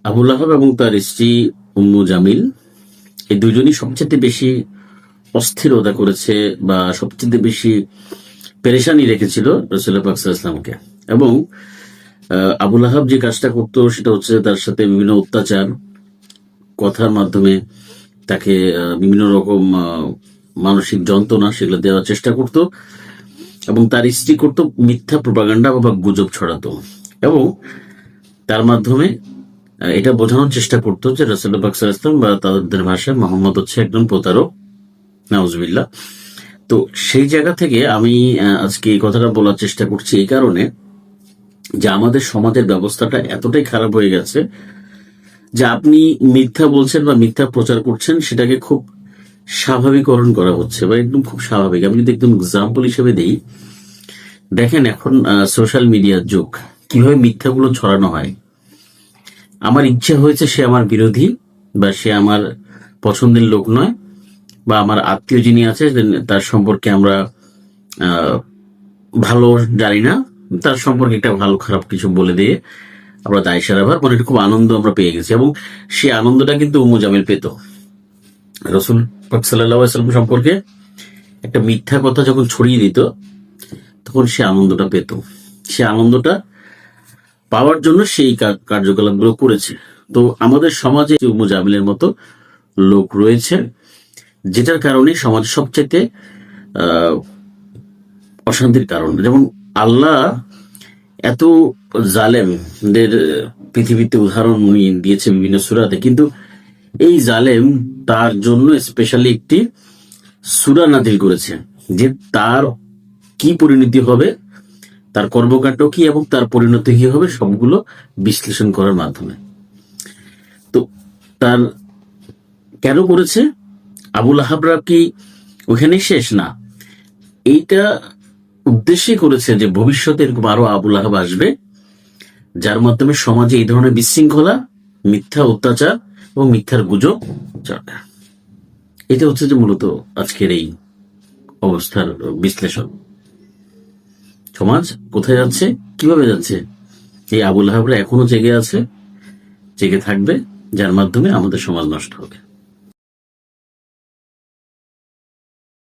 আবুল আহাব এবং তার স্ত্রী উম্মু জামিল এই দুজনই সবচেয়ে বেশি অস্থিরতা করেছে বা সবচেয়ে বেশি পেরেশানি রেখেছিল রাসূলুল্লাহ পাক সাল্লাল্লাহু আলাইহি ওয়াসাল্লামকে। এবং আবুল আহাব যে কাজটা করতো সেটা হচ্ছে তার সাথে বিভিন্ন অত্যাচার, কথার মাধ্যমে তাকে বিভিন্ন রকম মানসিক যন্ত্রণা সেগুলো দেওয়ার চেষ্টা করত। এবং তার স্ত্রী করত মিথ্যা প্রোপাগান্ডা বা গুজব ছড়াতো এবং তার মাধ্যমে এটা বোঝানোর চেষ্টা করতো যে রাসূলুল্লাহ পাক সাল্লাল্লাহু আলাইহি ওয়াসাল্লাম বা তাদের ভাষায় মোহাম্মদ হচ্ছে একজন প্রতারক, নাউজুবিল্লাহ। তো সেই জায়গা থেকে আমি আজকে এই কথাটা বলার চেষ্টা করছি এই কারণে যে আমাদের সমাজের ব্যবস্থাটা এতটাই খারাপ হয়ে গেছে যে আপনি মিথ্যা বলছেন বা মিথ্যা প্রচার করছেন সেটাকে খুব স্বাভাবিকরণ করা হচ্ছে বা একদম খুব স্বাভাবিক। আমি যদি একদম এক্সাম্পল হিসেবে দিই, দেখেন এখন সোশ্যাল মিডিয়ার যুগ, কিভাবে মিথ্যাগুলো ছড়ানো হয়। আমার ইচ্ছা হয়েছে সে আমার বিরোধী বা সে আমার পছন্দের লোক নয় বা আমার আত্মীয় যিনি আছে তার সম্পর্কে আমরা ভালো জানি না, তার সম্পর্কে একটা ভালো খারাপ কিছু বলে দিয়ে আমরা দায় সারাবার মানে খুব আনন্দ আমরা পেয়ে গেছি। এবং সেই আনন্দটা কিন্তু উম্মু জামিল পেত। রাসূল পাক সাল্লাল্লাহু আলাইহি ওয়াসাল্লাম সম্পর্কে একটা মিথ্যা কথা যখন ছড়িয়ে দিত তখন সে আনন্দটা পেত। সে আনন্দটা পাওয়ার জন্য সেই কার্যকলাপগুলো করেছে। তো আমাদের সমাজে উম্মু জামিলের মতো লোক রয়েছে, যেটার কারণে সমাজ সবচেয়ে অশান্তির কারণ। যেমন আল্লাহ এত জালেমদের পৃথিবীতে উদাহরণ দিয়েছে বিভিন্ন সূরাতে, কিন্তু এই জালেম তার জন্য স্পেশালি একটি সূরা নাযিল করেছে যে তার কি পরিণতি হবে, তার কর্মকাণ্ড কি এবং তার পরিণতি কি হবে সবগুলো বিশ্লেষণ করার মাধ্যমে। তো তার কেন করেছে? আবুল আহাবরা কি ওখানেই শেষ? না, এইটা উদ্দেশ্যে করেছে যে ভবিষ্যতে এরকম আরো আবুল আহাব আসবে যার মাধ্যমে সমাজে এই ধরনের বিশৃঙ্খলা, মিথ্যা অত্যাচার এবং মিথ্যার গুজব চলে। এটা হচ্ছে যে মূলত আজকের এই অবস্থার বিশ্লেষণ। সমাজ কোথায় যাচ্ছে, কিভাবে যাচ্ছে? এই আবুল আহাবরা এখনো জেগে আছে, জেগে থাকবে, যার মাধ্যমে আমাদের সমাজ নষ্ট হবে।